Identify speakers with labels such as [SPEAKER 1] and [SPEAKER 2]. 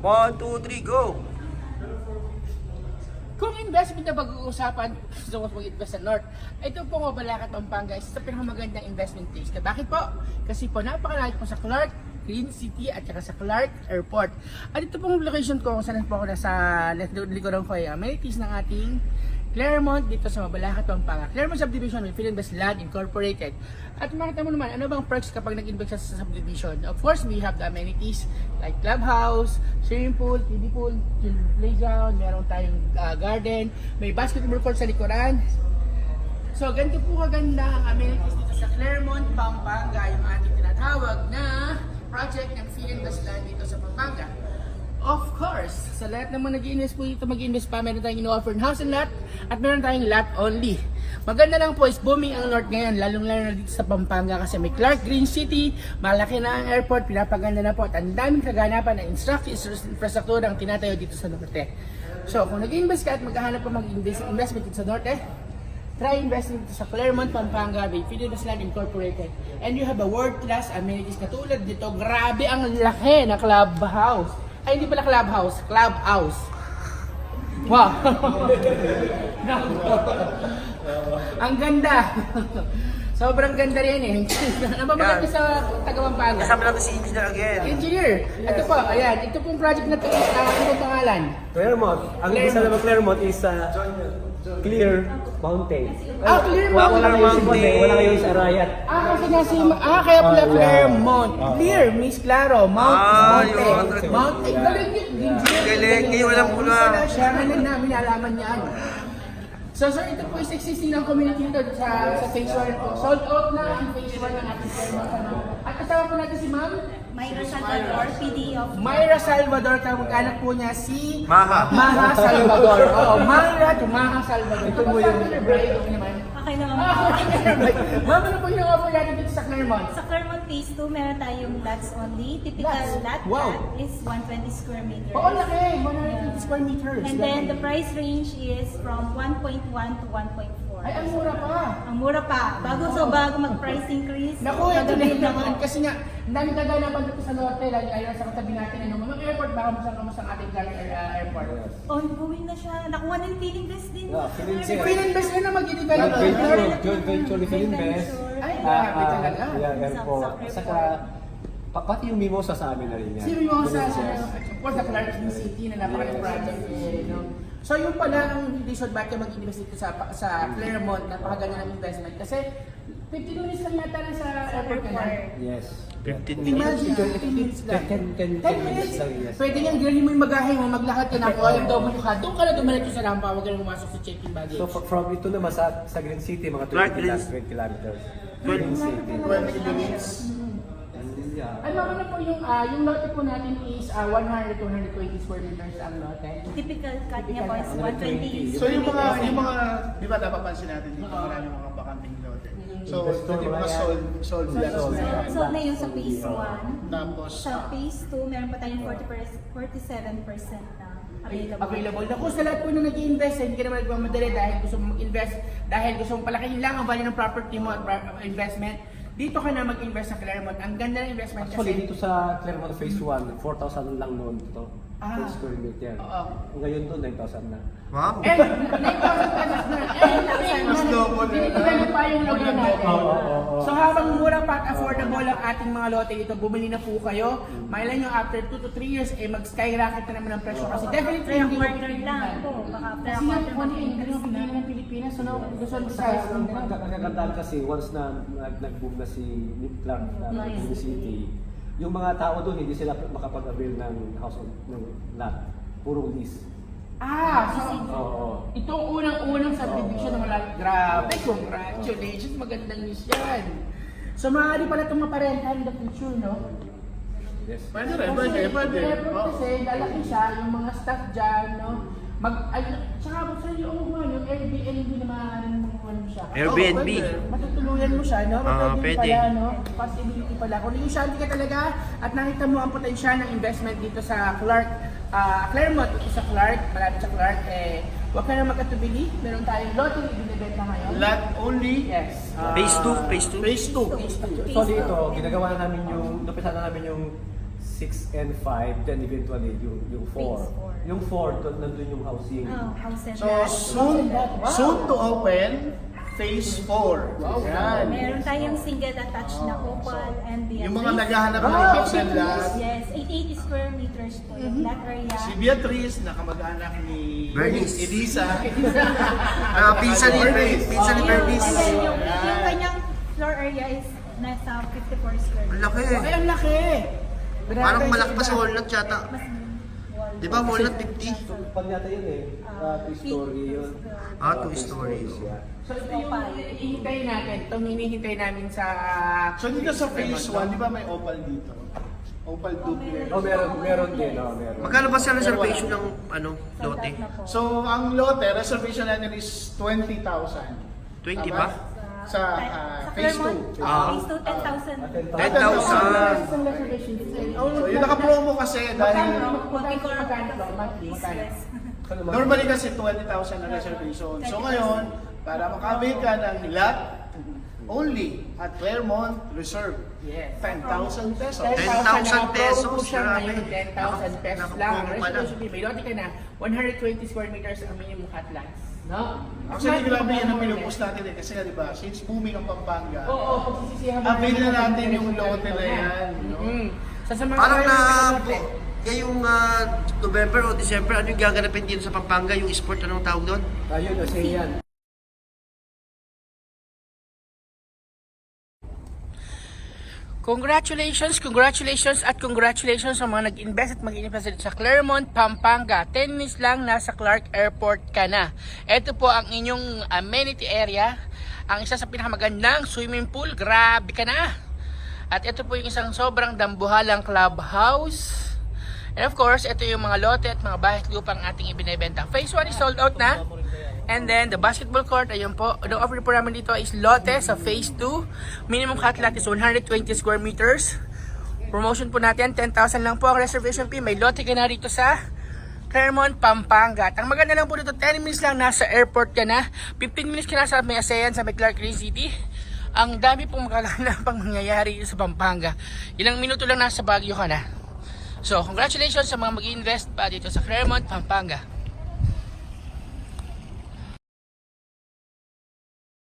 [SPEAKER 1] 1, 2, 3, go!
[SPEAKER 2] Kung investment na pag-uusapan, gusto mo mag-invest sa North, ito po Mabalacat, Pampanga is sa pinakamagandang investment place. Bakit po? Kasi po napakalaki po sa Clark, Green City at saka sa Clark Airport. At ito pong location ko kung saan po ako nasa likuran ko ay amenities ng ating Claremont dito sa Mabalacat, Pampanga. Claremont Subdivision with Philinvest Land Incorporated. At makita mo naman, ano bang perks kapag nag-invest sa subdivision? Of course, we have the amenities like clubhouse, swimming pool, kiddie pool, playground, meron tayong garden, may basketball court sa likuran. So, ganito po kaganda ang amenities dito sa Claremont, Pampanga, yung ating tinatawag na project ng Philinvest Land dito sa Pampanga. Of course, sa lahat naman nag-i-invest po dito, mag-i-invest pa, meron tayong in-offer house and lot at meron tayong lot only. Maganda lang po is booming ang North ngayon, lalong-lalo na dito sa Pampanga kasi may Clark, Green City, malaki na ang airport, pinapaganda na po at ang daming kaganapan na infrastructure ang tinatayo dito sa Norte. So, kung nag-i-invest ka at maghahanap pa mag-investment dito sa Norte, try investing dito sa Claremont, Pampanga by Philinvest Land Incorporated. And you have a world-class amenities katulad dito. Grabe ang laki na clubhouse. Ay, hindi pala clubhouse, clubhouse. Wow! Ang ganda! Sobrang ganda rin eh. Ano ba maganda sa taga-Pampanga?
[SPEAKER 1] Kasama natin si Engineer again.
[SPEAKER 2] Engineer! Ito po, ayan. Ito pong project na ito is, ano pangalan?
[SPEAKER 3] Claremont. Ang isa naman Claremont is Clear Mountain.
[SPEAKER 2] Clear Mountain.
[SPEAKER 3] Wala kayo si Bonde, wala kayo sa Arayat.
[SPEAKER 2] Kasi nga si, kaya pala Claremont. Clear, Miss Claro, Mount Monte. Mount, galing yun.
[SPEAKER 1] Galing, ngayon alam ko na.
[SPEAKER 2] Siya nga lang namin alaman niya. So sir, ito po is existing ng community dito sa phase 1 po. Sold out na ang phase 1 ng ating Claremont. At kasama po natin si Ma'am
[SPEAKER 4] Myra Salvador, PD of...
[SPEAKER 2] Myra Salvador, kamag-anak po niya si
[SPEAKER 1] Maha.
[SPEAKER 2] Maha Salvador. Oo, Myra to Maha Salvador. Ito mo yung bride naman.
[SPEAKER 4] Okay naman
[SPEAKER 2] Ma'am, ano po yung offer natin dito sa Claremont?
[SPEAKER 4] Sa Claremont Phase 2, meron tayong lots only. Typical lot
[SPEAKER 2] Wow.
[SPEAKER 4] is 120 square meters.
[SPEAKER 2] Oo, laki. 150 square meters.
[SPEAKER 4] And then the price range is from 1.1 to 1.4.
[SPEAKER 2] Ay, ang mura pa.
[SPEAKER 4] Ang mura pa. Bago mag-price increase.
[SPEAKER 2] Naku, ito na
[SPEAKER 4] gagawin
[SPEAKER 2] yun naman. Kasi nga, ang daming kaganapan dito sa Norte. Lagi ayaw sa katabi natin. Mga airport, baka masang ang ating airport.
[SPEAKER 4] Ongoing na siya. Nakuha ng Philinvest din.
[SPEAKER 2] Si Philinvest na mag-i-develop.
[SPEAKER 3] Joint venture ni Philinvest.
[SPEAKER 2] Ay, grabe talaga.
[SPEAKER 3] Airport. Saka, pati yung Mimosa sa amin na rin yan.
[SPEAKER 2] Si Mimosa, of course, the Clark City na napakalang project. So yung pala ang reason bakit mag-invest dito sa Claremont, napakaganda ng investment. Kasi 15 minutes lang yata na sa airport ka na.
[SPEAKER 3] Yes.
[SPEAKER 1] 15
[SPEAKER 2] Imagine,
[SPEAKER 1] minutes.
[SPEAKER 2] 15 minutes lang.
[SPEAKER 3] 10
[SPEAKER 2] minutes?
[SPEAKER 3] lang, yes.
[SPEAKER 2] Pwede niyang grilling mo yung magahe mo, maglakad ka na po, alam daw mo ka, doon ka na dumalit sa rampa, huwag ka na pumasok sa check-in baggage.
[SPEAKER 3] So from ito naman sa Green City, mga
[SPEAKER 1] Clark,
[SPEAKER 3] 20 kilometers. Green City.
[SPEAKER 1] 20 minutes.
[SPEAKER 3] Yeah.
[SPEAKER 2] Ano na po yung lote po natin is 100 to 120 square meters ang lote.
[SPEAKER 4] Typical cut niya po is 120
[SPEAKER 5] So yung mga, di ba napapansin natin dito marami mga bakanting lote. So hindi mga sold lots na.
[SPEAKER 4] So na yung sa phase 1.
[SPEAKER 5] Tapos
[SPEAKER 4] Sa phase 2, meron pa tayong 47% na available.
[SPEAKER 2] Available. Naku, sa lahat po na nag-i-invest, hindi ka naman nagmamadali dahil gusto mo mag-invest, dahil gusto mong palakihin lang ang value ng property mo at investment. Dito ka na mag-invest sa Claremont. Ang ganda ng investment
[SPEAKER 3] Actually,
[SPEAKER 2] kasi.
[SPEAKER 3] dito sa Claremont Phase 1, 4,000 lang noon ito. Per square meter.
[SPEAKER 2] Oo.
[SPEAKER 3] Ngayon doon, 9,000 na.
[SPEAKER 1] Wow.
[SPEAKER 2] And 9,000 pesos na.
[SPEAKER 5] Mas double.
[SPEAKER 2] Binibigyan pa yung lugar natin.
[SPEAKER 3] Oo.
[SPEAKER 2] So habang mura pa at affordable ang ating mga lote dito, bumili na po kayo. Mailan nyo after 2 to 3 years, mag-skyrocket na naman ang presyo. Kasi definitely
[SPEAKER 4] Kaya
[SPEAKER 2] hindi
[SPEAKER 4] quarter lang po. Baka
[SPEAKER 2] Kasi nga,
[SPEAKER 4] quarter
[SPEAKER 2] kung ano yung ganun pinili ng Pilipinas, so gusto ko sa
[SPEAKER 3] Kagandaan kasi, once na nag-boom na si Nick Clark na Green City, yung mga tao doon, hindi sila makapag-avail ng house ng lot. Puro lease.
[SPEAKER 2] so
[SPEAKER 3] Oo.
[SPEAKER 2] itong unang subdivision ng Malaki. Grabe, congratulations, magandang news yan. So maaari pala itong maparentahan in the future, no?
[SPEAKER 3] Yes.
[SPEAKER 5] Pwede rin, pwede.
[SPEAKER 2] Kasi lalaki siya, yung mga staff dyan, no? Tsaka sa yung Airbnb naman, ano siya.
[SPEAKER 1] Airbnb.
[SPEAKER 2] Matutuluyan mo siya, no?
[SPEAKER 1] Pwede.
[SPEAKER 2] Pala, no? Possibility pala. Kung yung shanty ka talaga at nakita mo ang potensyal ng investment dito sa Claremont, dito sa Clark, malapit sa Clark, huwag ka na magkatubili. Meron tayong loteng ibinibenta ngayon.
[SPEAKER 5] Lot only.
[SPEAKER 2] Yes.
[SPEAKER 1] Phase 2, phase 2.
[SPEAKER 5] Phase 2.
[SPEAKER 3] So dito, ginagawa na namin yung, napisa na namin yung 6 and 5, then eventually yung 4.
[SPEAKER 4] Phase four.
[SPEAKER 3] Yung 4, nandun yung housing.
[SPEAKER 4] House and
[SPEAKER 5] So,
[SPEAKER 4] lot.
[SPEAKER 5] soon to open, phase 4. Yan.
[SPEAKER 4] Meron tayong single attached na Opal and Beatrice.
[SPEAKER 5] Yung mga naghahanap ng house and lot,
[SPEAKER 4] Yes, 880 square meters po yung that area.
[SPEAKER 5] si Beatrice, nakamag-anak ni
[SPEAKER 1] Bernice.
[SPEAKER 5] Elisa.
[SPEAKER 1] Pinsan ni Bernice.
[SPEAKER 4] And then yung kanyang floor area is nasa 54 square
[SPEAKER 1] Ang
[SPEAKER 4] meters.
[SPEAKER 1] laki.
[SPEAKER 2] Ay, ang laki!
[SPEAKER 1] Parang malaki pa sa walnut yata.
[SPEAKER 4] Mas wall.
[SPEAKER 1] Di ba walnut 50?
[SPEAKER 3] Pag yata yun eh, 2-story yun.
[SPEAKER 1] Ah, 2-story.
[SPEAKER 3] Yeah.
[SPEAKER 2] So ito yung hihintayin natin. Itong hinihintay namin sa...
[SPEAKER 5] So dito sa phase 1, di ba may opal dito? Opal duplex.
[SPEAKER 3] Oh, meron din, meron.
[SPEAKER 1] Magkano ba sa reservation ng lote?
[SPEAKER 4] Sold out na po.
[SPEAKER 5] So ang lote, reservation natin is 20,000.
[SPEAKER 1] 20
[SPEAKER 5] Tama?
[SPEAKER 1] ba?
[SPEAKER 5] Sa phase 2.
[SPEAKER 4] Phase 2, 10,000.
[SPEAKER 1] 10,000.
[SPEAKER 2] Isang reservation.
[SPEAKER 5] So yung naka-promo kasi dahil normally kasi 20,000 na reservation. So ngayon, para makabili ka ng lot only at Claremont Reserve,
[SPEAKER 2] Yes.
[SPEAKER 5] 10,000 pesos.
[SPEAKER 1] 10,000 pesos,
[SPEAKER 2] Siya
[SPEAKER 1] grabe.
[SPEAKER 2] ngayon, 10,000 pesos lang.
[SPEAKER 1] Nakapromo pala.
[SPEAKER 2] Reservation fee, may lote ka na, 120 square meters ang minimum cut lots. No?
[SPEAKER 5] Actually, grabe yan ang pinupost natin eh. Kasi nga, di ba, since booming ang Pampanga,
[SPEAKER 2] Oo, pagsisisihan mo.
[SPEAKER 5] avail na natin yung lote na yan. No?
[SPEAKER 2] Sa mga
[SPEAKER 1] Parang na
[SPEAKER 2] lote.
[SPEAKER 1] ngayong November o December, ano yung gaganapin dito sa Pampanga? Yung sport, anong tawag doon?
[SPEAKER 3] Ayun, ASEAN.
[SPEAKER 2] Congratulations at congratulations sa mga nag-invest at mag-invest sa Claremont, Pampanga. 10 minutes lang, nasa Clark Airport ka na. Ito po ang inyong amenity area. Ang isa sa pinakamagandang swimming pool. Grabe ka na. At ito po yung isang sobrang dambuhalang clubhouse. And of course, ito yung mga lote at mga bahay lupang ating ibinebenta. Phase 1 is sold out na. And then, the basketball court, ayun po. The offer po namin dito is lote sa phase 2. Minimum cut lot is 120 square meters. Promotion po natin, 10,000 lang po ang reservation fee. May lote ka na rito sa Claremont, Pampanga. At ang maganda lang po dito, 10 minutes lang nasa airport ka na. 15 minutes ka na sa may ASEAN, sa may Clark Green City. Ang dami pong pang mangyayari sa Pampanga. Ilang minuto lang nasa Baguio ka na. So, congratulations sa mga mag-invest pa dito sa Claremont, Pampanga.